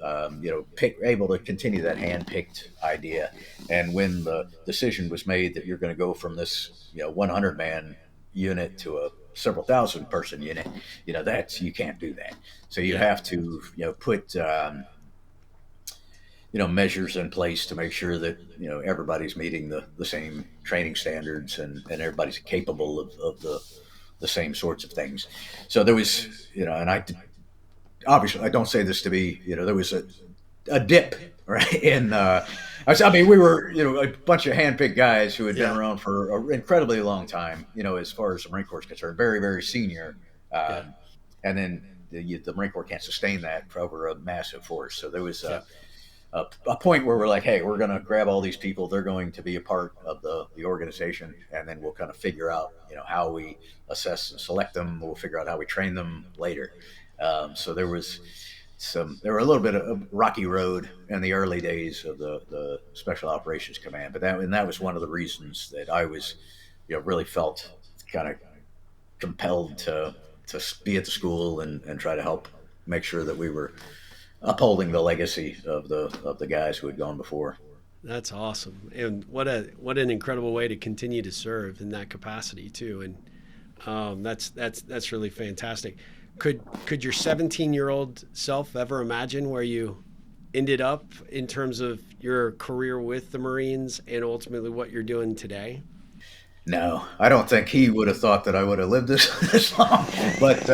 Able to continue that hand picked idea. And when the decision was made that you're going to go from this 100 man unit to a several thousand person unit, that's you can't do that. So you Yeah. have to put measures in place to make sure that everybody's meeting the same training standards, and everybody's capable of the same sorts of things. So there was and I obviously I don't say this to be there was a dip, right? And I mean, we were a bunch of handpicked guys who had been Yeah. around for an incredibly long time. As far as the Marine Corps is concerned, very senior. Yeah. And then the Marine Corps can't sustain that for over a massive force. So there was Yeah. a point where we're like, hey, we're going to grab all these people. They're going to be a part of the organization, and then we'll kind of figure out how we assess and select them. We'll figure out how we train them later. So there were a little bit of rocky road in the early days of the Special Operations Command, but that was one of the reasons that I was, really felt kind of compelled to be at the school and try to help make sure that we were upholding the legacy of the guys who had gone before. That's awesome. And what an incredible way to continue to serve in that capacity too. And that's really fantastic. Could your 17-year-old self ever imagine where you ended up in terms of your career with the Marines and ultimately what you're doing today? No, I don't think he would have thought that I would have lived this this long. But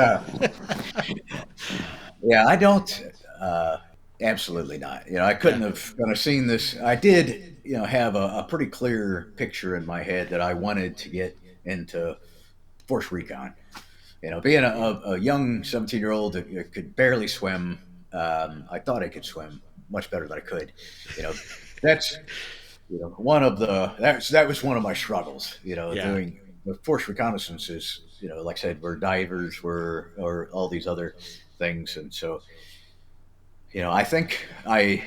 yeah, I don't. Absolutely not. I Yeah. couldn't have kind of seen this. I did, have a pretty clear picture in my head that I wanted to get into force recon. Being a young 17-year-old that could barely swim, I thought I could swim much better than I could. You know, that's that was one of my struggles. Yeah. Doing the force reconnaissances. Like I said, we're divers, or all these other things, and so I think I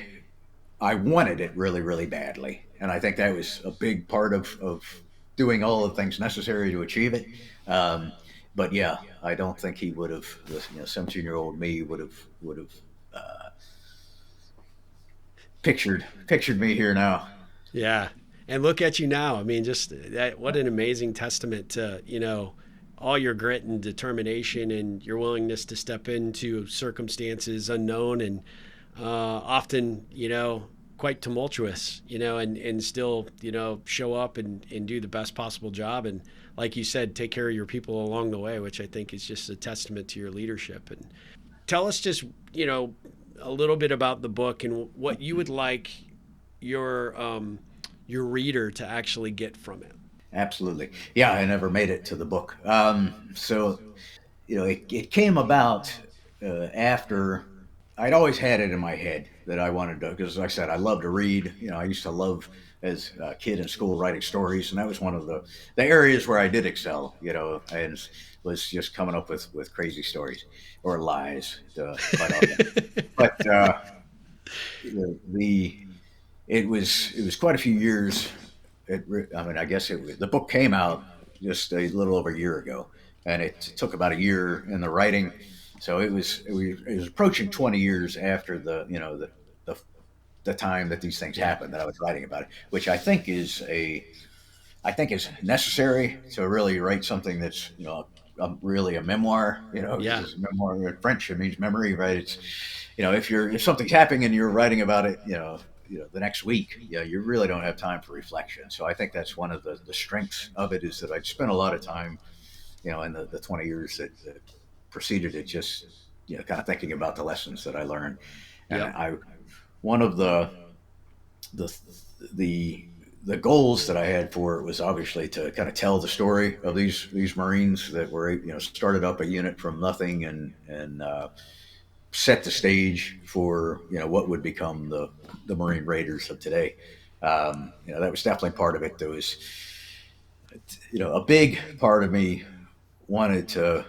wanted it really badly, and I think that was a big part of doing all the things necessary to achieve it. Um, but yeah, I don't think he would have. 17-year-old me would have uh, pictured me here now. Yeah. And look at you now. I mean, just that, what an amazing testament to, all your grit and determination and your willingness to step into circumstances unknown and often, quite tumultuous, and still, show up and do the best possible job. And like you said, take care of your people along the way, which I think is just a testament to your leadership. And tell us just, a little bit about the book and what you would like your reader to actually get from it. Absolutely. Yeah, I never made it to the book. So it came about after I'd always had it in my head that I wanted to, because like I said, I love to read. I used to love as a kid in school writing stories, and that was one of the areas where I did excel. And was just coming up with crazy stories or lies quite often. But the it was quite a few years. I mean, I guess the book came out just a little over a year ago, and it took about a year in the writing. So it was approaching 20 years after the the time that these things Yeah. happened that I was writing about it, which I think is necessary to really write something that's really a memoir. Because Yeah. it's a memoir in French. It means memory, right? It's if something's happening and you're writing about it, the next week, you really don't have time for reflection. So I think that's one of the strengths of it is that I'd spent a lot of time, in the 20 years that preceded it, just kind of thinking about the lessons that I learned. And Yep. I one of the the the goals that I had for it was obviously to kind of tell the story of these Marines that were started up a unit from nothing and set the stage for what would become the Marine Raiders of today. That was definitely part of it. There was a big part of me wanted to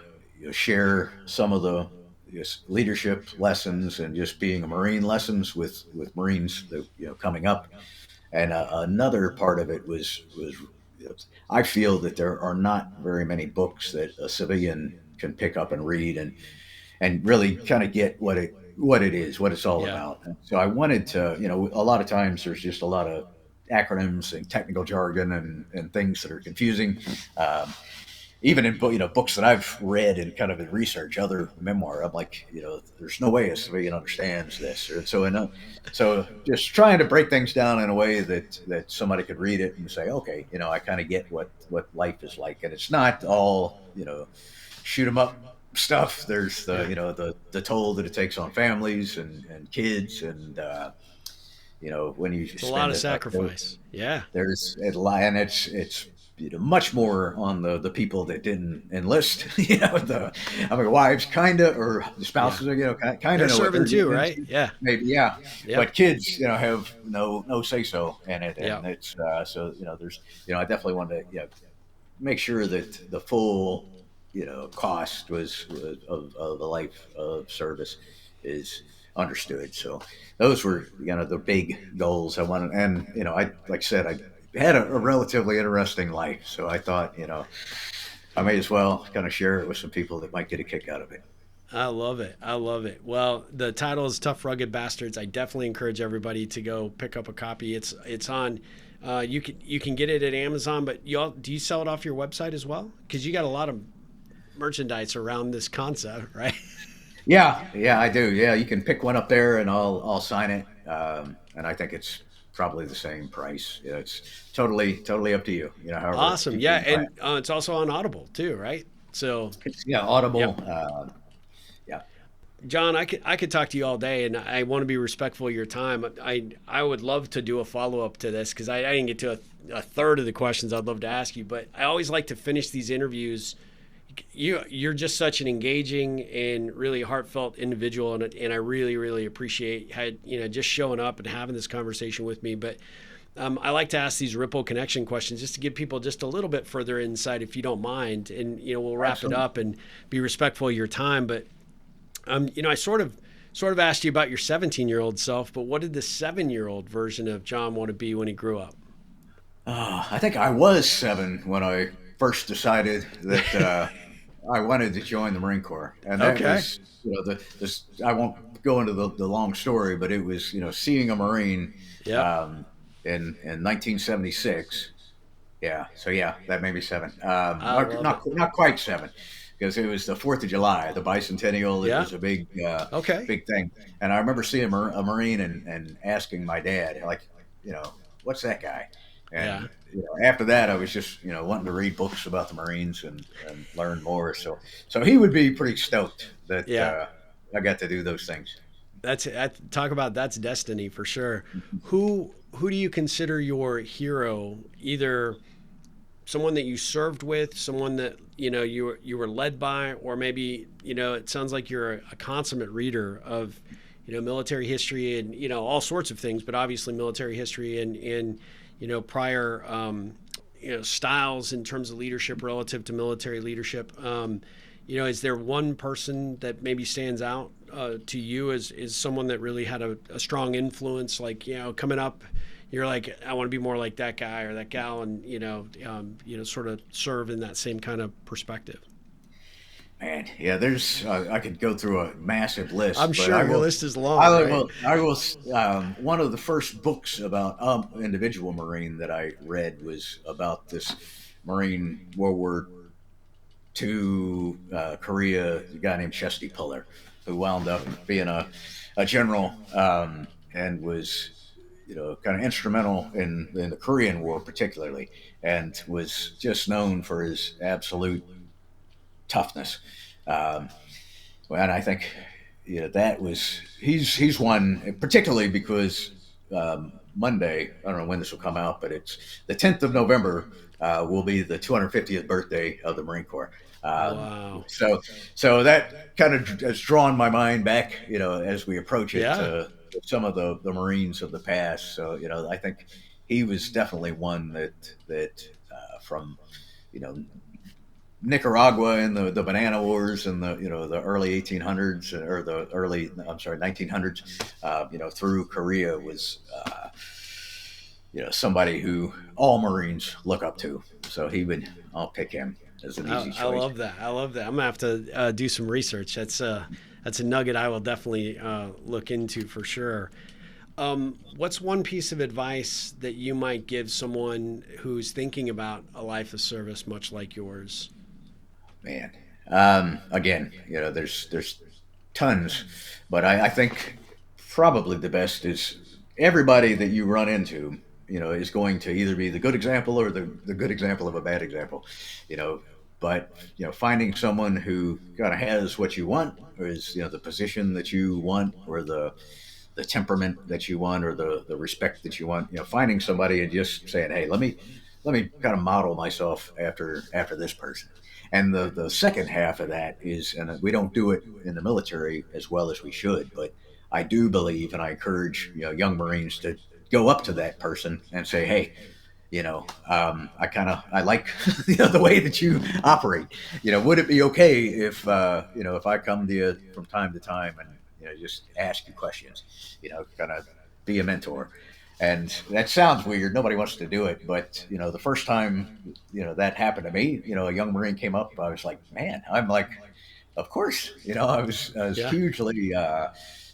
share some of the just leadership lessons and just being a Marine lessons with Marines that coming up. And another part of it was I feel that there are not very many books that a civilian can pick up and read and really kind of get what it is, what it's all Yeah. about. And so I wanted to, a lot of times there's just a lot of acronyms and technical jargon and things that are confusing. Um, Even in books that I've read and kind of in research, other memoir, I'm like, there's no way a civilian understands this. And so just trying to break things down in a way that somebody could read it and say, okay, I kind of get what life is like, and it's not all shoot 'em up stuff. There's the Yeah. the toll that it takes on families and kids, and when you It's a lot spend of it like sacrifice. Yeah. there's it and it's much more on the people that didn't enlist. I mean, wives kind of, or the Yeah. spouses, kind They're of know what serving they're too, getting right? into. Yeah. Maybe, yeah, Yep. but kids, have no say so in it, and Yep. it's so there's I definitely want to make sure that the full cost was of the life of service is understood. So those were the big goals I wanted, and I like I said I had a relatively interesting life, so I thought I may as well kind of share it with some people that might get a kick out of it. I love it. I love it. Well, the title is Tough Rugged Bastards. I definitely encourage everybody to go pick up a copy. It's on. You can get it at Amazon, but do you sell it off your website as well? Because you got a lot of merchandise around this concept, right? Yeah, I do. Yeah, you can pick one up there, and I'll sign it. And I think it's probably the same price. It's totally up to you. However Awesome. people Yeah, you buy and it. it's also on Audible too, right? So, Yeah, yep. Audible. Yeah. John, I could talk to you all day, and I want to be respectful of your time. I would love to do a follow up to this because I didn't get to a third of the questions I'd love to ask you, but I always like to finish these interviews. You're just such an engaging and really heartfelt individual, and I really appreciate just showing up and having this conversation with me. But I like to ask these ripple connection questions just to give people just a little bit further insight, if you don't mind, and we'll wrap it Absolutely. up and be respectful of your time. But I sort of asked you about your 17-year-old self, but what did the 7-year-old version of John want to be when he grew up? I think I was 7 when I first decided that I wanted to join the Marine Corps, and that Okay. was this. I won't go into the long story, but it was seeing a Marine Yep. um, in 1976. Yeah, so yeah, that made me 7. I love it. Not quite 7, because it was the 4th of July, the bicentennial. It Yeah. was a Okay. big thing, and I remember seeing a Marine and asking my dad, like, what's that guy? Yeah. And after that, I was just wanting to read books about the Marines and learn more. So he would be pretty stoked that Yeah. I got to do those things. Talk about that's destiny for sure. Who who do you consider your hero? Either someone that you served with, someone that you were led by, or maybe it sounds like you're a consummate reader of military history and all sorts of things, but obviously military history and prior styles in terms of leadership relative to military leadership. Is there one person that maybe stands out to you as someone that really had a strong influence, like coming up? You're like, I want to be more like that guy or that gal, and sort of serve in that same kind of perspective. Man, yeah, there's I could go through a massive I'm list, but sure I your will. list is long, right? I will. One of the first books about individual Marine that I read was about this Marine World War II, Korea, a guy named Chesty Puller, who wound up being a general, and was kind of instrumental in the Korean War particularly, and was just known for his absolute toughness. Um, and I think that was he's one particularly because Monday, I don't know when this will come out, but it's the 10th of November, will be the 250th birthday of the Marine Corps. Um, Wow. so so that kind of has drawn my mind back, as we approach it, Yeah. to some of the Marines of the past. So I think he was definitely one that from you know Nicaragua in the Banana Wars and the early 1800s, or the early, I'm sorry, 1900s, through Korea, was somebody who all Marines look up to. So I'll pick him as an easy I choice. love that. I love that. I'm gonna have to do some research. That's a nugget I will definitely look into for sure. What's one piece of advice that you might give someone who's thinking about a life of service, much like yours? Man, again, there's tons, but I think probably the best is everybody that you run into, is going to either be the good example or the good example of a bad example, you know. But finding someone who kind of has what you want, or is the position that you want, or the temperament that you want, or the respect that you want, finding somebody and just saying, hey, let me kind of model myself after this person. And the second half of that is, and we don't do it in the military as well as we should, but I do believe, and I encourage young Marines to go up to that person and say, hey, I like the way that you operate. Would it be okay if I come to you from time to time and just ask you questions, kind of be a mentor. And that sounds weird. Nobody wants to do it, but the first time that happened to me, a young Marine came up. I was like, man, I'm like, of course, I was Yeah. hugely,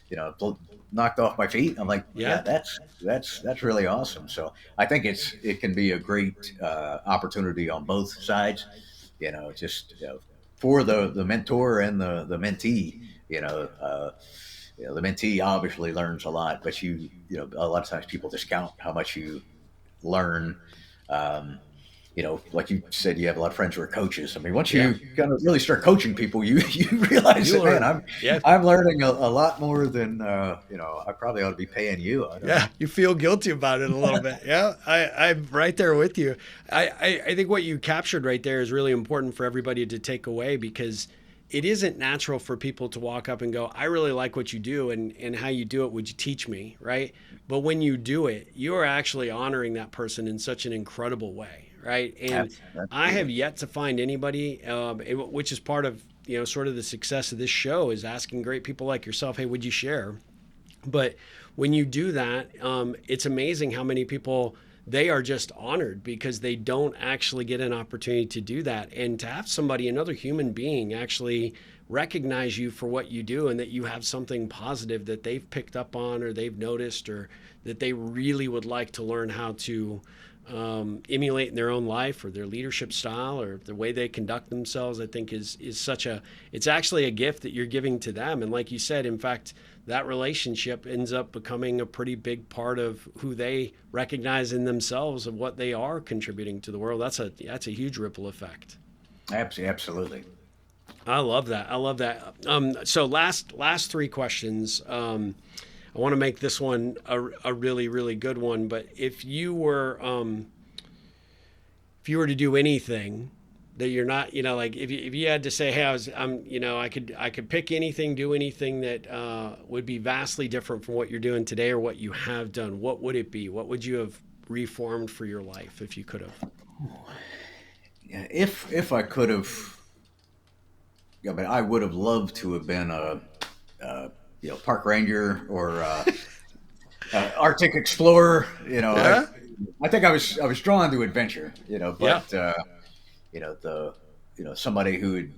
you know, knocked off my feet. I'm like, Yeah. yeah, that's really awesome. So I think it can be a great opportunity on both sides. Just for the mentor and the mentee. The mentee obviously learns a lot, but a lot of times people discount how much you learn. Um, like you said, you have a lot of friends who are coaches. I mean, once Yeah. you kind of really start coaching people, you realize You that, man, learn. I'm Yeah. I'm learning a lot more than I probably ought to be paying you. I don't Yeah, know. you feel guilty about it a little bit. Yeah, I'm right there with you. I think what you captured right there is really important for everybody to take away, because it isn't natural for people to walk up and go, I really like what you do and how you do it. Would you teach me? Right. But when you do it, you are actually honoring that person in such an incredible way. Right. And I have Absolutely. yet to find anybody, which is part of, sort of the success of this show, is asking great people like yourself, hey, would you share? But when you do that, it's amazing how many people, they are just honored because they don't actually get an opportunity to do that. And to have somebody, another human being, actually recognize you for what you do, and that you have something positive that they've picked up on, or they've noticed, or that they really would like to learn how to emulate in their own life, or their leadership style, or the way they conduct themselves, I think is such a, it's actually a gift that you're giving to them. And like you said, in fact, that relationship ends up becoming a pretty big part of who they recognize in themselves, of what they are contributing to the world. That's a huge ripple effect. Absolutely. I love that. I love that. So last three questions. I I want to make this one a really, really good one. But if you were to do anything that you're not, like if you had to say, hey, I could pick anything, do anything that would be vastly different from what you're doing today or what you have done, what would it be? What would you have reformed for your life if you could have? Yeah, if I could have, I mean, I would have loved to have been a park ranger or Arctic explorer. Yeah. I think I was drawn to adventure. Yeah. But the somebody who would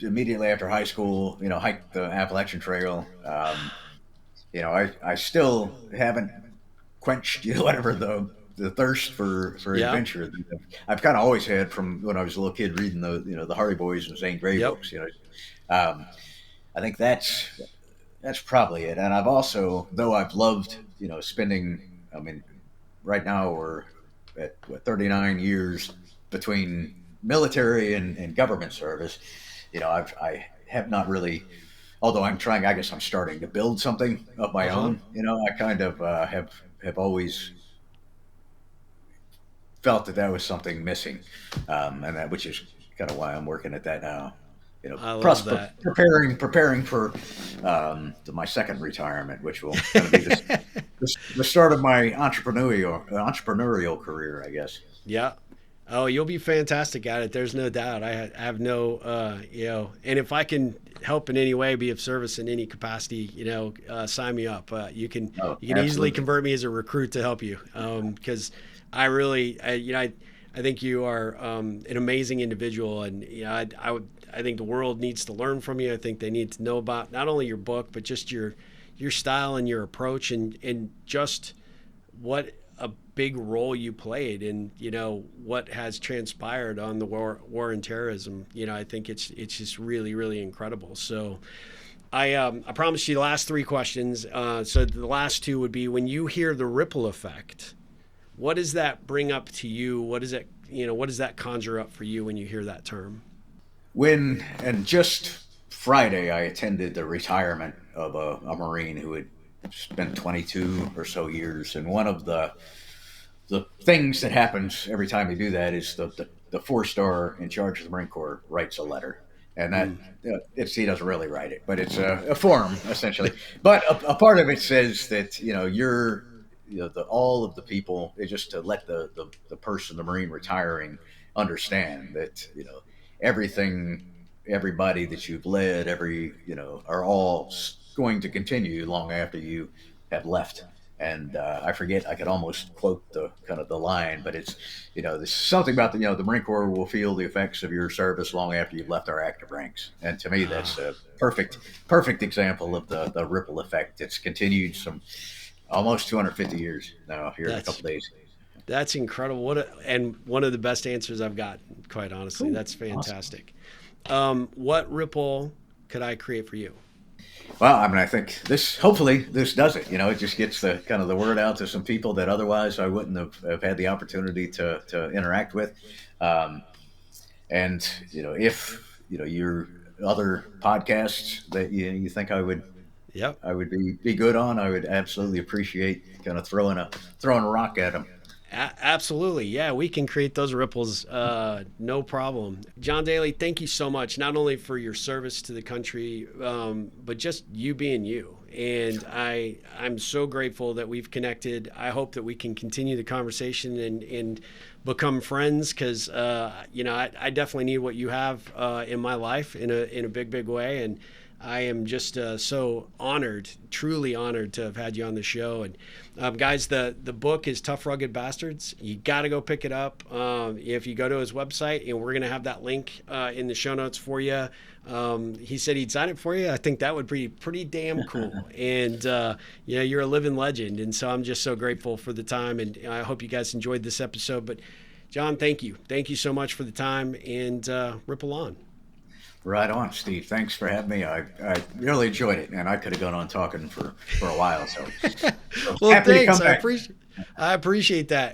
immediately after high school, hike the Appalachian Trail. I still haven't quenched, whatever the thirst for Yeah. adventure that I've kind of always had from when I was a little kid reading the Hardy Boys and Zane Grey Yep. books. I think that's probably it. And I've also, though I've loved, spending. I mean, right now we're at 39 years between military and government service. I have not really, although I'm trying. I guess I'm starting to build something of my Uh-huh. own. I kind of have always felt that was something missing, and that which is kind of why I'm working at that now. I Plus love that. preparing for my second retirement, which will kind of be the start of my entrepreneurial career, I guess. Yeah. Oh, you'll be fantastic at it. There's no doubt. I have no, and if I can help in any way, be of service in any capacity, sign me up. Oh, You can easily absolutely. convert me as a recruit to help you. Because I really, I think you are an amazing individual, and I think the world needs to learn from you. I think they need to know about not only your book, but just your style and your approach, and just what a big role you played in what has transpired on the war and terrorism. I think it's just really, really incredible. So I promised you the last three questions. So the last two would be, when you hear the ripple effect, what does that bring up to you? What does that conjure up for you when you hear that term? And just Friday, I attended the retirement of a Marine who had spent 22 or so years, and one of the things that happens every time you do that is the four-star in charge of the Marine Corps writes a letter, and that Mm. he doesn't really write it, but it's a form essentially. But a part of it says that you're all of the people, just to let the person, the Marine retiring, understand that everything, everybody that you've led, are all going to continue long after you have left. And I forget, I could almost quote the kind of the line, but it's, there's something about the Marine Corps will feel the effects of your service long after you've left our active ranks. And to me, that's Ah, a perfect example of the ripple effect. It's continued some almost 250 years now here in a that's couple days. that's incredible. And one of the best answers I've got, quite honestly. Cool. That's Awesome. fantastic. What ripple could I create for you? Well, I mean, I think hopefully this does it. It just gets the kind of the word out to some people that otherwise I wouldn't have had the opportunity to interact with. Um, and, if, your other podcasts that you think Yep. I would be good on, I would absolutely appreciate kind of throwing a rock at them. Absolutely. Yeah, we can create those ripples. No problem. John Dailey, thank you so much, not only for your service to the country, but just you being you. And I'm so grateful that we've connected. I hope that we can continue the conversation and become friends, because, I definitely need what you have in my life in a big, big way. And I am just so honored, truly honored to have had you on the show. And guys, the book is Tough Rugged Bastards. You got to go pick it up. If you go to his website, and we're going to have that link in the show notes for you. He said he'd sign it for you. I think that would be pretty damn cool. And you're a living legend. And so I'm just so grateful for the time. And I hope you guys enjoyed this episode. But John, thank you so much for the time. And ripple on. Right on, Steve. Thanks for having me. I really enjoyed it, and I could have gone on talking for a while. So Well, happy to come thanks. back. I appreciate that.